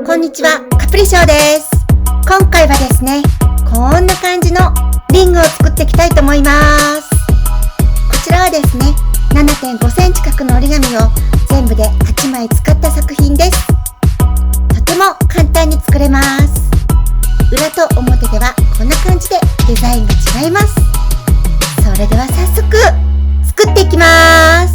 こんにちは、カプリショーです。今回はですね、こんな感じのリングを作っていきたいと思います。こちらはですね、7.5 センチ角の折り紙を全部で8枚使った作品です。とても簡単に作れます。裏と表ではこんな感じでデザインが違います。それでは早速作っていきます。